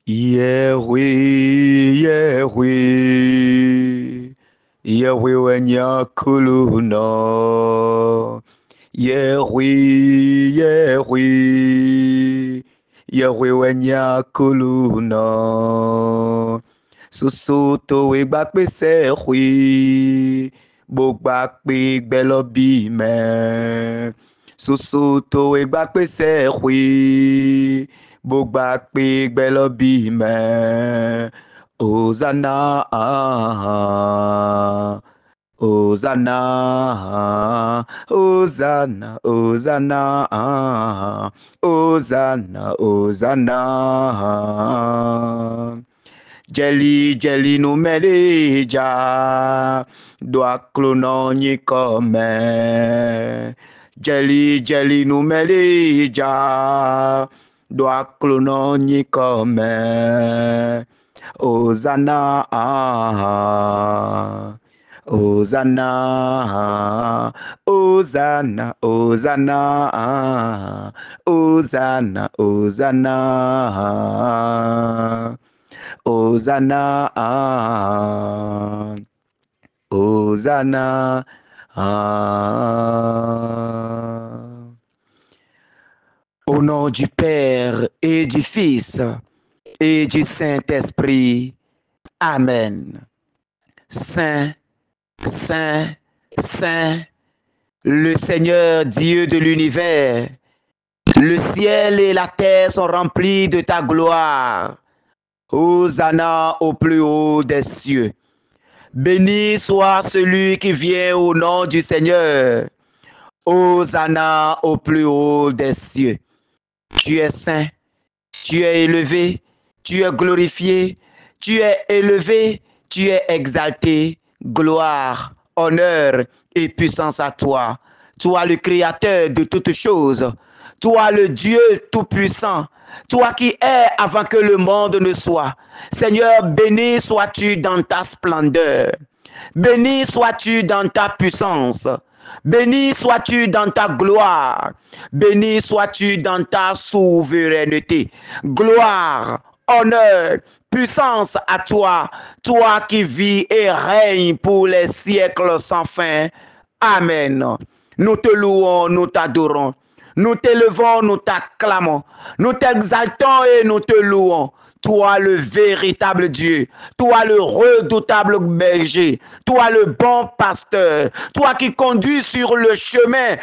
Yahweh, Yahweh, Yahweh wenya kuluna. Yahweh, Yahweh, Yahweh wenya kuluna. Sosoto we gba pe se hwi, bo gba pe gbelo bi me. Sosoto we gba pe se hwi, bo gba pe gbelo bi me. Hosanna, Hosanna, Hosanna, Hosanna, Hosanna, Hosanna. Jelly, jelly no meleja, doa clono ni come. Jelly, jelly no meleja, doa clono ni come. Hosanna, Hosanna, Hosanna, Hosanna, Hosanna, Hosanna. Hosanna, Hosanna. Au nom du Père et du Fils et du Saint-Esprit. Amen. Saint, Saint, Saint, le Seigneur Dieu de l'univers, le ciel et la terre sont remplis de ta gloire. Hosanna au plus haut des cieux. Béni soit celui qui vient au nom du Seigneur. Hosanna au plus haut des cieux. Tu es saint, tu es élevé, tu es glorifié, tu es élevé, tu es exalté. Gloire, honneur et puissance à toi. Toi le Créateur de toutes choses. Toi le Dieu tout-puissant. Toi qui es avant que le monde ne soit. Seigneur, béni sois-tu dans ta splendeur. Béni sois-tu dans ta puissance. Béni sois-tu dans ta gloire. Béni sois-tu dans ta souveraineté. Gloire, honneur, puissance à toi, toi qui vis et règnes pour les siècles sans fin. Amen. Nous te louons, nous t'adorons. Nous t'élevons, nous t'acclamons. Nous t'exaltons et nous te louons. Toi le véritable Dieu, toi le redoutable berger, toi le bon pasteur, toi qui conduis sur le chemin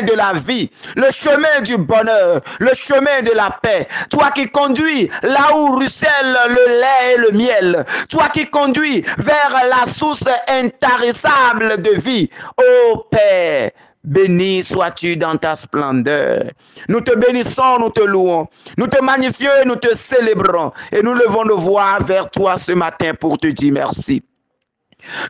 de la vie, le chemin du bonheur, le chemin de la paix, toi qui conduis là où ruisselle le lait et le miel, toi qui conduis vers la source intarissable de vie, ô Père. Béni sois-tu dans ta splendeur. Nous te bénissons, nous te louons. Nous te magnifions et nous te célébrons. Et nous levons nos voix vers toi ce matin pour te dire merci.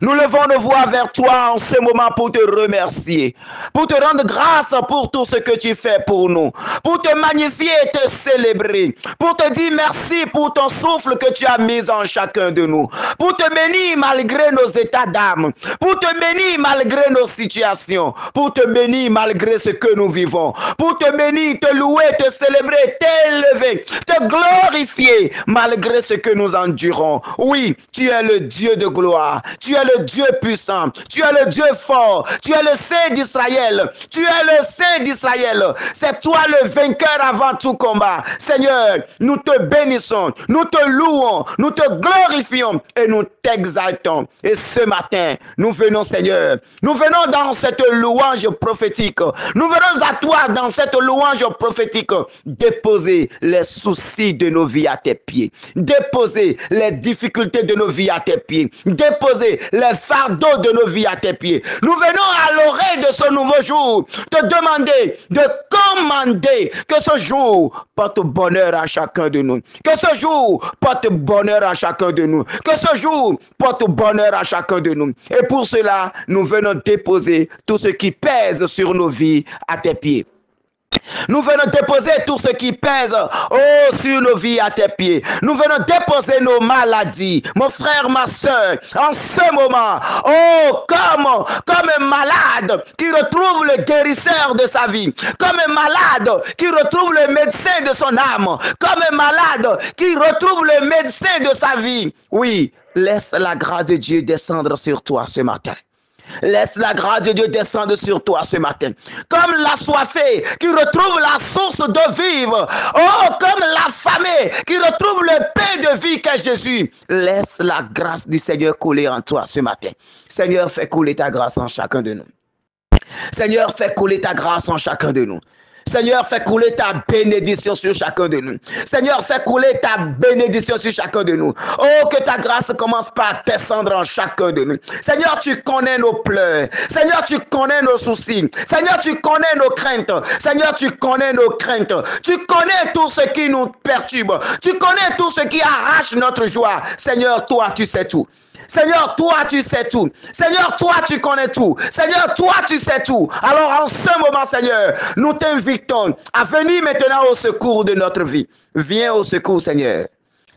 Nous levons nos voix vers toi en ce moment pour te remercier, pour te rendre grâce pour tout ce que tu fais pour nous, pour te magnifier et te célébrer, pour te dire merci pour ton souffle que tu as mis en chacun de nous, pour te bénir malgré nos états d'âme, pour te bénir malgré nos situations, pour te bénir malgré ce que nous vivons, pour te bénir, te louer, te célébrer, t'élever, te glorifier malgré ce que nous endurons. Oui, tu es le Dieu de gloire. Tu es le Dieu puissant, tu es le Dieu fort, tu es le Saint d'Israël, tu es le Saint d'Israël. C'est toi le vainqueur avant tout combat. Seigneur, nous te bénissons, nous te louons, nous te glorifions et nous t'exaltons. Et ce matin, nous venons, Seigneur, nous venons dans cette louange prophétique. Nous venons à toi dans cette louange prophétique déposer les soucis de nos vies à tes pieds, déposer les difficultés de nos vies à tes pieds, déposer les fardeaux de nos vies à tes pieds. Nous venons à l'oreille de ce nouveau jour te demander de commander que ce jour porte bonheur à chacun de nous. Que ce jour porte bonheur à chacun de nous. Que ce jour porte bonheur à chacun de nous. Et pour cela, nous venons déposer tout ce qui pèse sur nos vies à tes pieds. Nous venons déposer tout ce qui pèse sur nos vies à tes pieds. Nous venons déposer nos maladies. Mon frère, ma soeur, en ce moment, comme un malade qui retrouve le guérisseur de sa vie, comme un malade qui retrouve le médecin de son âme, comme un malade qui retrouve le médecin de sa vie. Oui, laisse la grâce de Dieu descendre sur toi ce matin. Laisse la grâce de Dieu descendre sur toi ce matin. Comme l'assoiffé qui retrouve la source d'eau vive. Oh, comme l'affamé qui retrouve le pain de vie qu'est Jésus. Laisse la grâce du Seigneur couler en toi ce matin. Seigneur, fais couler ta grâce en chacun de nous. Seigneur, fais couler ta grâce en chacun de nous. Seigneur, fais couler ta bénédiction sur chacun de nous. Seigneur, fais couler ta bénédiction sur chacun de nous. Oh, que ta grâce commence par descendre en chacun de nous. Seigneur, tu connais nos pleurs. Seigneur, tu connais nos soucis. Seigneur, tu connais nos craintes. Seigneur, tu connais nos craintes. Tu connais tout ce qui nous perturbe. Tu connais tout ce qui arrache notre joie. Seigneur, toi, tu sais tout. Seigneur, toi, tu sais tout. Seigneur, toi, tu connais tout. Seigneur, toi, tu sais tout. Alors, en ce moment, Seigneur, nous t'invitons à venir maintenant au secours de notre vie. Viens au secours, Seigneur.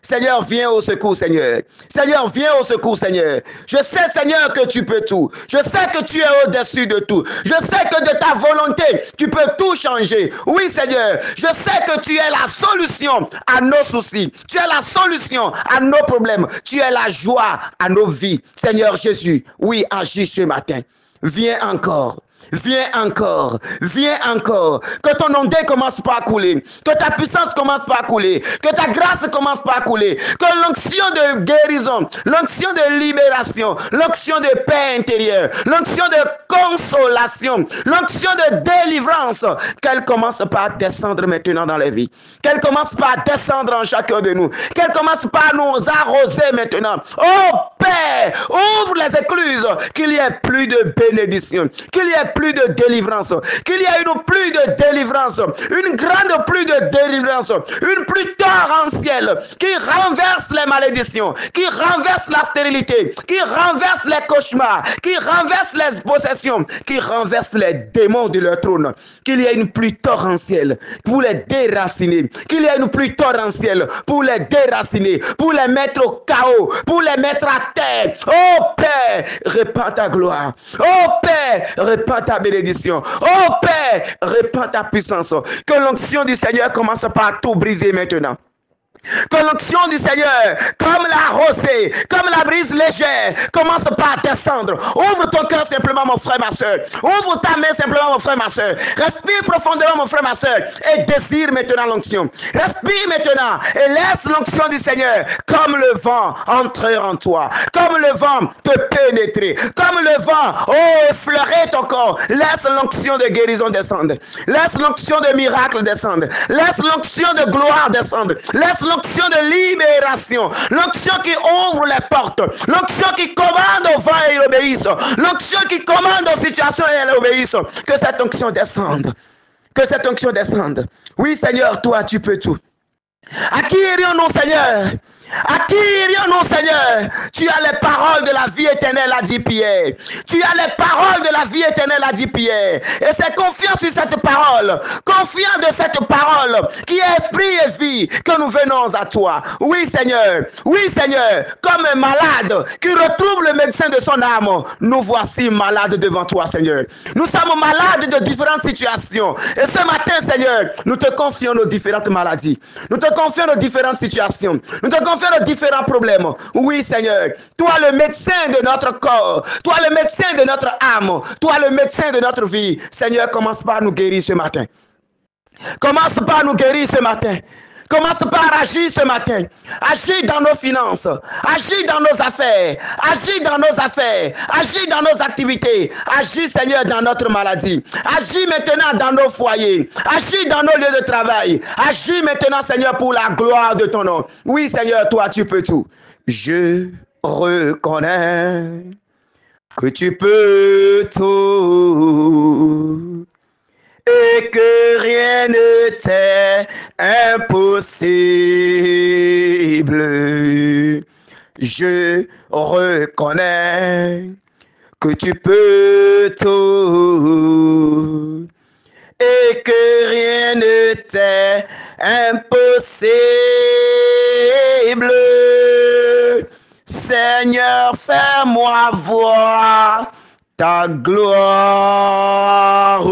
Seigneur, viens au secours, Seigneur. Seigneur, viens au secours, Seigneur. Je sais, Seigneur, que tu peux tout. Je sais que tu es au-dessus de tout. Je sais que de ta volonté, tu peux tout changer. Oui, Seigneur, je sais que tu es la solution à nos soucis. Tu es la solution à nos problèmes. Tu es la joie à nos vies. Seigneur Jésus, oui, agis ce matin. Viens encore. Viens encore, viens encore. Que ton ondée commence par couler. Que ta puissance commence par couler. Que ta grâce commence par couler. Que l'onction de guérison, l'onction de libération, l'onction de paix intérieure, l'onction de consolation, l'onction de délivrance, qu'elle commence par descendre maintenant dans les vies. Qu'elle commence par descendre en chacun de nous. Qu'elle commence par nous arroser maintenant. Oh Père, ouvre les écluses, qu'il y ait plus de bénédiction, qu'il y ait plus de délivrance, qu'il y ait une pluie de délivrance, une grande pluie de délivrance, une pluie torrentielle qui renverse les malédictions, qui renverse la stérilité, qui renverse les cauchemars, qui renverse les possessions, qui renverse les démons de leur trône. Qu'il y ait une pluie torrentielle pour les déraciner, qu'il y ait une pluie torrentielle pour les déraciner, pour les mettre au chaos, pour les mettre à terre. Oh Père, répands ta gloire. Oh Père, répands ta bénédiction. Oh Père, répands ta puissance. Que l'onction du Seigneur commence par tout briser maintenant. Que l'onction du Seigneur, comme la rosée, comme la brise légère, commence par descendre. Ouvre ton cœur simplement, mon frère, ma soeur. Ouvre ta main simplement, mon frère, ma soeur. Respire profondément, mon frère, ma soeur. Et désire maintenant l'onction. Respire maintenant et laisse l'onction du Seigneur, comme le vent, entrer en toi. Comme le vent te pénétrer. Comme le vent, effleurer ton corps. Laisse l'onction de guérison descendre. Laisse l'onction de miracle descendre. Laisse l'onction de gloire descendre. Laisse l'onction de libération, l'onction qui ouvre les portes, l'onction qui commande au vent et il obéisse, l'onction qui commande aux situations et elle obéisse. Que cette onction descende. Que cette onction descende. Oui, Seigneur, toi, tu peux tout. À qui irions-nous, Seigneur? À qui irions-nous, Seigneur? Tu as les paroles de la vie éternelle, a dit Pierre. Tu as les paroles de la vie éternelle, a dit Pierre. Et c'est confiant sur cette parole, confiant de cette parole qui est esprit et vie, que nous venons à toi. Oui, Seigneur, comme un malade qui retrouve le médecin de son âme, nous voici malades devant toi, Seigneur. Nous sommes malades de différentes situations. Et ce matin, Seigneur, nous te confions nos différentes maladies. Nous te confions nos différentes situations. Nous te confions nos différents problèmes. Oui, Seigneur, toi le médecin de notre corps, toi le médecin de notre âme, toi le médecin de notre vie. Seigneur, commence par nous guérir ce matin. Commence par nous guérir ce matin. Commence par agir ce matin. Agis dans nos finances. Agis dans nos affaires. Agis dans nos affaires. Agis dans nos activités. Agis, Seigneur, dans notre maladie. Agis maintenant dans nos foyers. Agis dans nos lieux de travail. Agis maintenant, Seigneur, pour la gloire de ton nom. Oui, Seigneur, toi, tu peux tout. Je reconnais que tu peux tout. Et que rien ne t'est impossible. Je reconnais que tu peux tout et que rien ne t'est impossible. Seigneur, fais-moi voir ta gloire.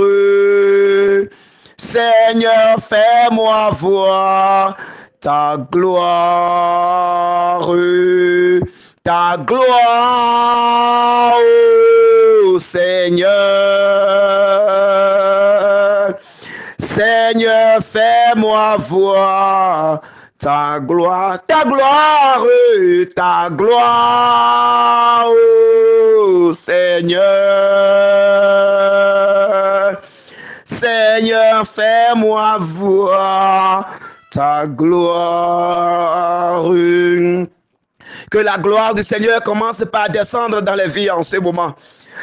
Seigneur, fais-moi voir ta gloire. Ta gloire, oh Seigneur. Seigneur, fais-moi voir ta gloire, ta gloire, ta gloire, oh Seigneur. Seigneur, fais-moi voir ta gloire. Que la gloire du Seigneur commence par descendre dans les vies en ce moment.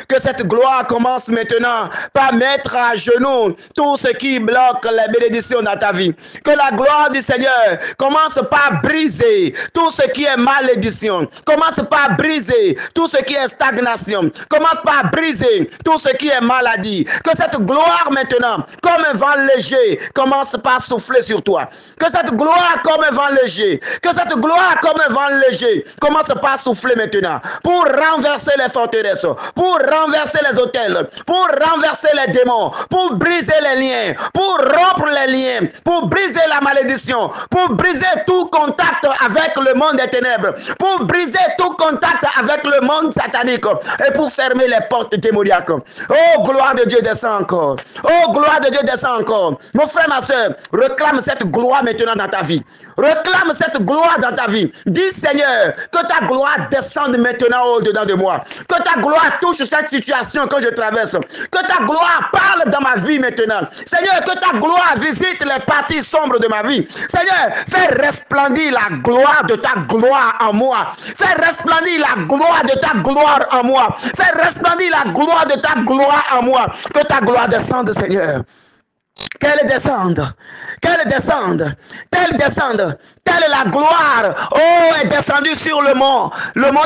Que cette gloire commence maintenant par mettre à genoux tout ce qui bloque les bénédictions dans ta vie. Que la gloire du Seigneur commence par briser tout ce qui est malédiction. Commence par briser tout ce qui est stagnation. Commence par briser tout ce qui est maladie. Que cette gloire maintenant, comme un vent léger, commence par souffler sur toi. Que cette gloire comme un vent léger, que cette gloire comme un vent léger commence par souffler maintenant pour renverser les forteresses, pour renverser les hôtels, pour renverser les démons, pour briser les liens, pour rompre les liens, pour briser la malédiction, pour briser tout contact avec le monde des ténèbres, pour briser tout contact avec le monde satanique et pour fermer les portes démoniaques. Oh, gloire de Dieu, descend encore. Oh, gloire de Dieu, descend encore. Mon frère, ma soeur, réclame cette gloire maintenant dans ta vie. Réclame cette gloire dans ta vie. Dis, Seigneur, que ta gloire descende maintenant au-dedans de moi. Que ta gloire touche cette situation que je traverse. Que ta gloire parle dans ma vie maintenant. Seigneur, que ta gloire visite les parties sombres de ma vie. Seigneur, fais resplendir la gloire de ta gloire en moi. Fais resplendir la gloire de ta gloire en moi. Fais resplendir la gloire de ta gloire en moi. Que ta gloire descende, Seigneur. Qu'elle descende, qu'elle descende, qu'elle descende. Telle la gloire, oh, est descendue sur le mont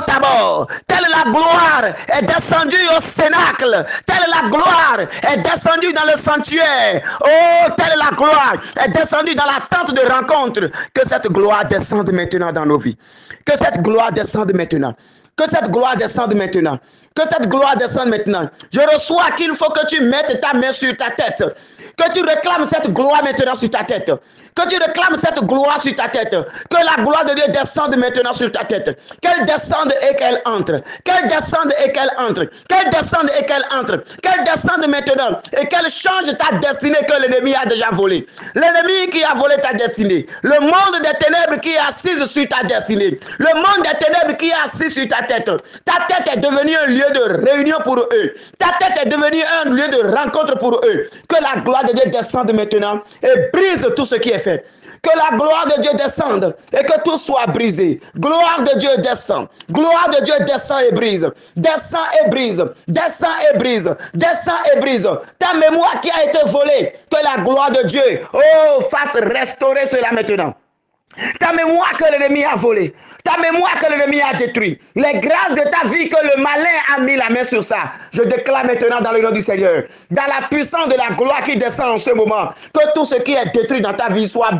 Tabor. Telle la gloire est descendue au cénacle. Telle la gloire est descendue dans le sanctuaire. Oh, telle la gloire est descendue dans la tente de rencontre. Que cette gloire descende maintenant dans nos vies. Que cette gloire descende maintenant. Que cette gloire descende maintenant. Que cette gloire descende maintenant. Je reçois qu'il faut que tu mettes ta main sur ta tête. Que tu réclames cette gloire maintenant sur ta tête. Que tu réclames cette gloire sur ta tête. Que la gloire de Dieu descende maintenant sur ta tête. Qu'elle descende et qu'elle entre. Qu'elle descende et qu'elle entre. Qu'elle descende et qu'elle entre. Qu'elle descende maintenant et qu'elle change ta destinée que l'ennemi a déjà volée. L'ennemi qui a volé ta destinée. Le monde des ténèbres qui est assis sur ta destinée. Le monde des ténèbres qui est assis sur ta tête. Ta tête est devenue un lieu de réunion pour eux. Ta tête est devenue un lieu de rencontre pour eux. Que la gloire de Dieu descende maintenant et brise tout ce qui est fait. Que la gloire de Dieu descende et que tout soit brisé. Gloire de Dieu descend. Gloire de Dieu descend et brise. Descend et brise. Descend et brise. Descend et brise. Ta mémoire qui a été volée, que la gloire de Dieu, oh, fasse restaurer cela maintenant. Ta mémoire que l'ennemi a volée, ta mémoire que l'ennemi a détruit, les grâces de ta vie que le malin a mis la main sur ça. Je déclare maintenant dans le nom du Seigneur, dans la puissance de la gloire qui descend en ce moment, que tout ce qui est détruit dans ta vie soit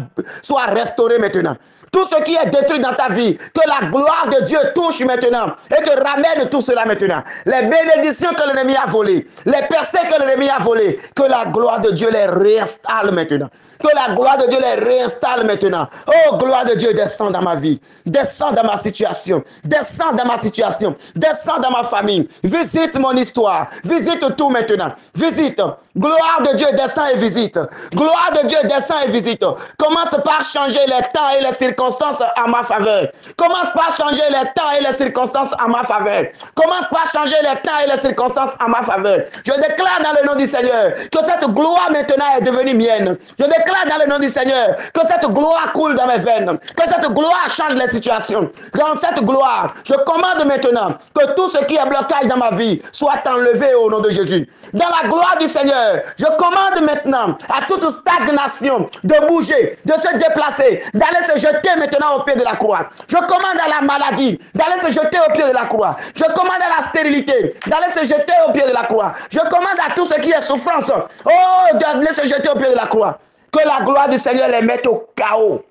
restauré maintenant. Tout ce qui est détruit dans ta vie, que la gloire de Dieu touche maintenant et te ramène tout cela maintenant. Les bénédictions que l'ennemi a volées, les percées que l'ennemi a volées, que la gloire de Dieu les réinstalle maintenant. Que la gloire de Dieu les réinstalle maintenant. Oh, gloire de Dieu, descend dans ma vie. Descend dans ma situation. Descend dans ma situation. Descend dans ma famille. Visite mon histoire. Visite tout maintenant. Visite. Gloire de Dieu, descend et visite. Gloire de Dieu, descend et visite. Commence par changer les temps et les circonstances à ma faveur. Commence par changer les temps et les circonstances à ma faveur. Commence par changer les temps et les circonstances à ma faveur. Je déclare dans le nom du Seigneur que cette gloire maintenant est devenue mienne. Je déclare dans le nom du Seigneur que cette gloire coule dans mes veines. Que cette gloire change les situations. Dans cette gloire, je commande maintenant que tout ce qui est blocage dans ma vie soit enlevé au nom de Jésus. Dans la gloire du Seigneur, je commande maintenant à toute stagnation de bouger, de se déplacer, d'aller se jeter jeter maintenant au pied de la croix. Je commande à la maladie d'aller se jeter au pied de la croix. Je commande à la stérilité d'aller se jeter au pied de la croix. Je commande à tout ce qui est souffrance, oh, d'aller se jeter au pied de la croix. Que la gloire du Seigneur les mette au chaos.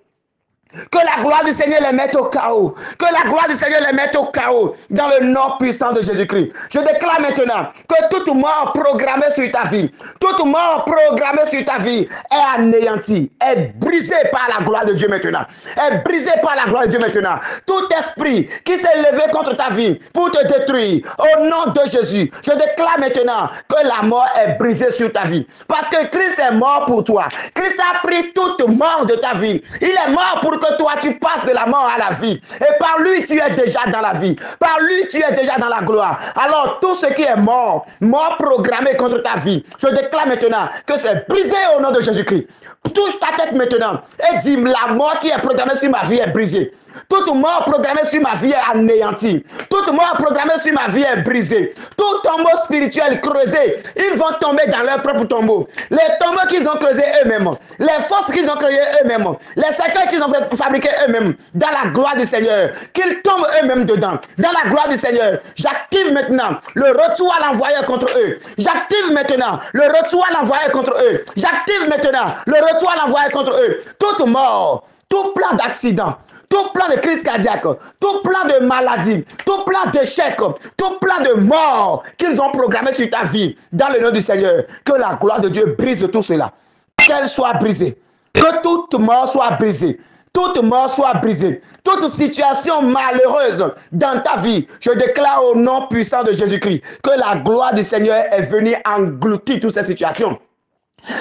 Que la gloire du Seigneur les mette au chaos. Que la gloire du Seigneur les mette au chaos. Dans le nom puissant de Jésus-Christ. Je déclare maintenant que toute mort programmée sur ta vie, toute mort programmée sur ta vie est anéantie, est brisée par la gloire de Dieu maintenant. Est brisée par la gloire de Dieu maintenant. Tout esprit qui s'est levé contre ta vie pour te détruire, au nom de Jésus, je déclare maintenant que la mort est brisée sur ta vie. Parce que Christ est mort pour toi. Christ a pris toute mort de ta vie. Il est mort pour que toi tu passes de la mort à la vie. Et par lui tu es déjà dans la vie. Par lui tu es déjà dans la gloire. Alors tout ce qui est mort, mort programmé contre ta vie, je déclare maintenant que c'est brisé au nom de Jésus-Christ. Touche ta tête maintenant et dis, la mort qui est programmée sur ma vie est brisée. Toute mort programmée sur ma vie est anéantie. Toute mort programmée sur ma vie est brisée. Tout tombeau spirituel creusé, ils vont tomber dans leur propre tombeau. Les tombeaux qu'ils ont creusés eux-mêmes, les fosses qu'ils ont créées eux-mêmes, les cercueils qu'ils ont fabriqués eux-mêmes, dans la gloire du Seigneur, qu'ils tombent eux-mêmes dedans. Dans la gloire du Seigneur, j'active maintenant le retour à l'envoyeur contre eux. J'active maintenant le retour à l'envoyeur contre eux. J'active maintenant le retour à l'envoyeur contre eux. Toute mort, tout plan d'accident, tout plan de crise cardiaque, tout plan de maladie, tout plan d'échec, tout plan de mort qu'ils ont programmé sur ta vie, dans le nom du Seigneur, que la gloire de Dieu brise tout cela. Qu'elle soit brisée. Que toute mort soit brisée. Toute mort soit brisée. Toute situation malheureuse dans ta vie, je déclare au nom puissant de Jésus-Christ que la gloire du Seigneur est venue engloutir toutes ces situations.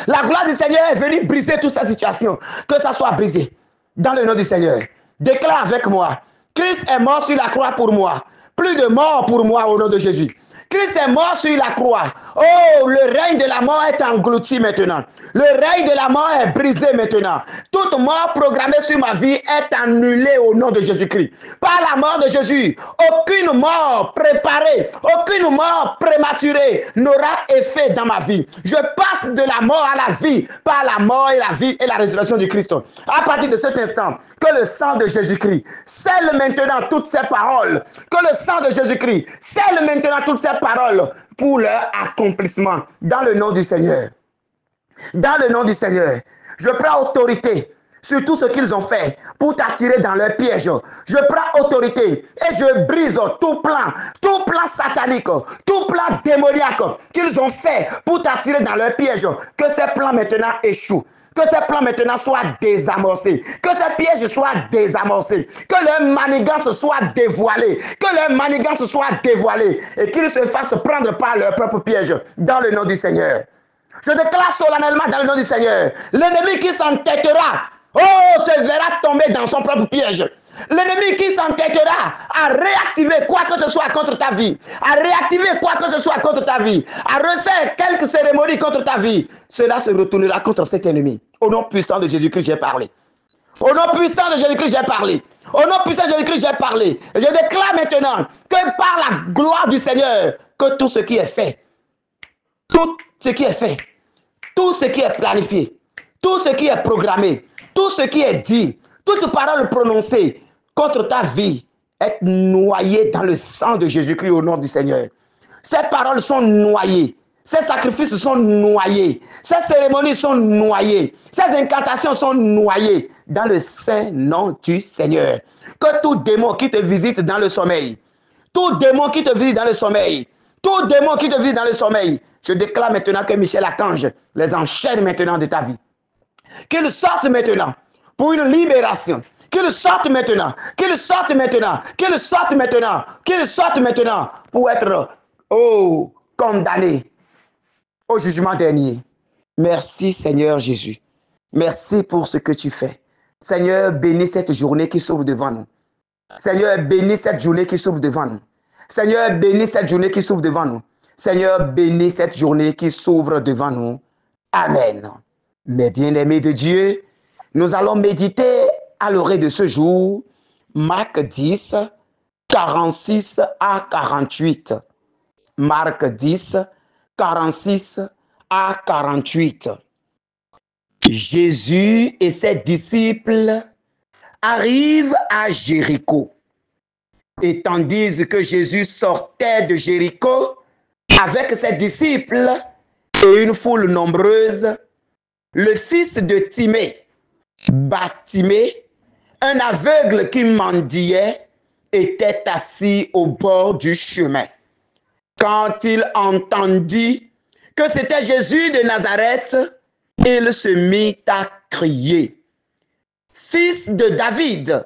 La gloire du Seigneur est venue briser toutes ces situations. Que ça soit brisé. Dans le nom du Seigneur. Déclare avec moi, Christ est mort sur la croix pour moi. Plus de mort pour moi au nom de Jésus. Christ est mort sur la croix. Oh, le règne de la mort est englouti maintenant. Le règne de la mort est brisé maintenant. Toute mort programmée sur ma vie est annulée au nom de Jésus-Christ. Par la mort de Jésus, aucune mort préparée, aucune mort prématurée n'aura effet dans ma vie. Je passe de la mort à la vie par la mort et la vie et la résurrection du Christ. À partir de cet instant, que le sang de Jésus-Christ scelle maintenant toutes ces paroles. Que le sang de Jésus-Christ scelle maintenant toutes ces paroles pour leur accomplissement dans le nom du Seigneur. Dans le nom du Seigneur, je prends autorité sur tout ce qu'ils ont fait pour t'attirer dans leur piège. Je prends autorité et je brise tout plan satanique, tout plan démoniaque qu'ils ont fait pour t'attirer dans leur piège. Que ces plans maintenant échouent. Que ces plans maintenant soient désamorcés. Que ces pièges soient désamorcés. Que leur manigance soit dévoilée. Que leur manigance soit dévoilée. Et qu'ils se fassent prendre par leur propre piège. Dans le nom du Seigneur. Je déclare solennellement dans le nom du Seigneur. L'ennemi qui s'entêtera, oh, se verra tomber dans son propre piège. L'ennemi qui s'entêtera à réactiver quoi que ce soit contre ta vie, à réactiver quoi que ce soit contre ta vie, à refaire quelques cérémonies contre ta vie, cela se retournera contre cet ennemi. Au nom puissant de Jésus-Christ, j'ai parlé. Au nom puissant de Jésus-Christ, j'ai parlé. Au nom puissant de Jésus-Christ, j'ai parlé. Et je déclare maintenant que par la gloire du Seigneur, que tout ce qui est fait, tout ce qui est fait, tout ce qui est planifié, tout ce qui est programmé, tout ce qui est dit, toute parole prononcée contre ta vie est noyée dans le sang de Jésus-Christ au nom du Seigneur. Ces paroles sont noyées. Ces sacrifices sont noyés. Ces cérémonies sont noyées. Ces incantations sont noyées dans le saint nom du Seigneur. Que tout démon qui te visite dans le sommeil, tout démon qui te visite dans le sommeil, tout démon qui te visite dans le sommeil, je déclare maintenant que Michel Archange les enchaîne maintenant de ta vie. Qu'ils sortent maintenant pour une libération. Qu'ils sortent maintenant. Qu'ils sortent maintenant. Qu'ils sortent maintenant. Qu'ils sortent maintenant pour être condamnés au jugement dernier. Merci Seigneur Jésus. Merci pour ce que tu fais. Seigneur, bénis cette journée qui s'ouvre devant nous. Seigneur, bénis cette journée qui s'ouvre devant nous. Seigneur, bénis cette journée qui s'ouvre devant nous. Seigneur, bénis cette journée qui s'ouvre devant nous. Amen. Mes bien-aimés de Dieu, nous allons méditer à l'oreille de ce jour, Marc 10, 46 à 48. Marc 10, 46 à 48. Jésus et ses disciples arrive à Jéricho. Et tandis que Jésus sortait de Jéricho avec ses disciples et une foule nombreuse, le fils de Timée, Bartimée, un aveugle qui mendiait, était assis au bord du chemin. Quand il entendit que c'était Jésus de Nazareth, il se mit à crier: Fils de David,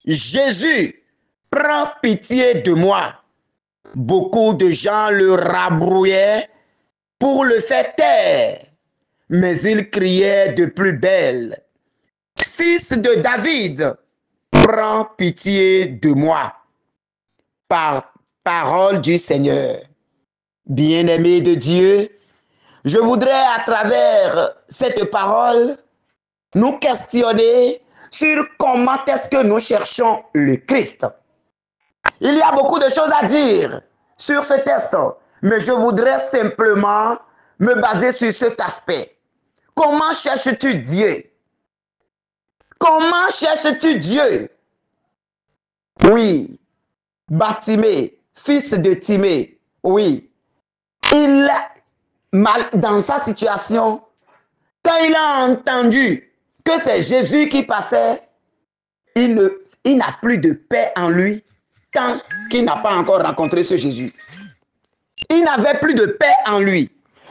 Jésus, prends pitié de moi. Beaucoup de gens le rabrouaient pour le faire taire, mais il criait de plus belle: Fils de David, prends pitié de moi. Par parole du Seigneur. Bien-aimé de Dieu, je voudrais à travers cette parole nous questionner sur comment est-ce que nous cherchons le Christ. Il y a beaucoup de choses à dire sur ce texte, mais je voudrais simplement me baser sur cet aspect. Comment cherches-tu Dieu? Comment cherches-tu Dieu? Oui, Bartimée, fils de Timée, oui, dans sa situation, quand il a entendu que c'est Jésus qui passait, il n'a plus de paix en lui tant qu'il n'a pas encore rencontré ce Jésus. Il n'avait plus de paix en lui.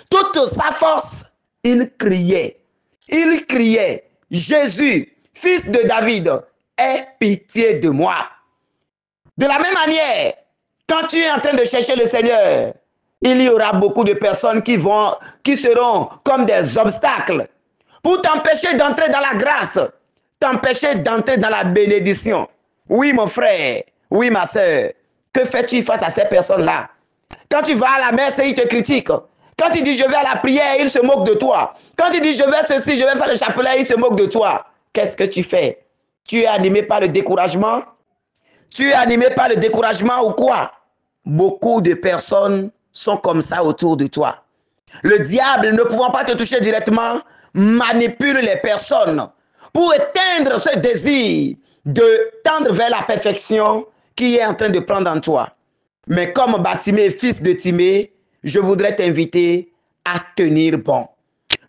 Toute sa force, il criait, Jésus, fils de David, aie pitié de moi. De la même manière, quand tu es en train de chercher le Seigneur, il y aura beaucoup de personnes qui seront comme des obstacles pour t'empêcher d'entrer dans la grâce, t'empêcher d'entrer dans la bénédiction. Oui, mon frère, oui, ma soeur, que fais-tu face à ces personnes-là? Quand tu vas à la messe, ils te critiquent. Quand tu dis je vais à la prière, ils se moquent de toi. Quand tu dis je vais ceci, je vais faire le chapelet, ils se moquent de toi. Qu'est-ce que tu fais? Tu es animé par le découragement? Tu es animé par le découragement ou quoi? Beaucoup de personnes sont comme ça autour de toi. Le diable, ne pouvant pas te toucher directement, manipule les personnes pour éteindre ce désir de tendre vers la perfection qui est en train de prendre en toi. Mais comme Bartimée, fils de Timée, je voudrais t'inviter à tenir bon.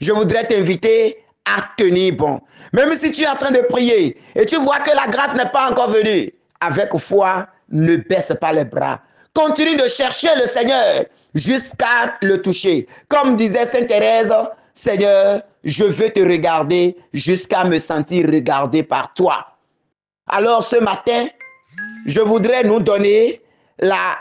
Je voudrais t'inviter à tenir bon. Même si tu es en train de prier et tu vois que la grâce n'est pas encore venue, avec foi, ne baisse pas les bras. Continue de chercher le Seigneur jusqu'à le toucher. Comme disait Sainte Thérèse, Seigneur, je veux te regarder jusqu'à me sentir regardé par toi. Alors ce matin, je voudrais nous donner la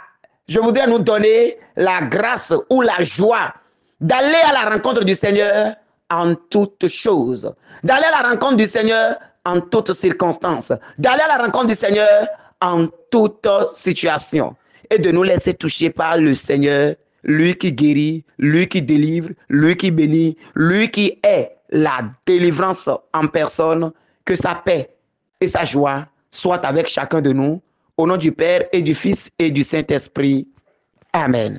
grâce ou la joie d'aller à la rencontre du Seigneur en toutes choses. D'aller à la rencontre du Seigneur en toutes circonstances. D'aller à la rencontre du Seigneur en toute situation. Et de nous laisser toucher par le Seigneur, lui qui guérit, lui qui délivre, lui qui bénit, lui qui est la délivrance en personne. Que sa paix et sa joie soient avec chacun de nous. Au nom du Père et du Fils et du Saint-Esprit. Amen.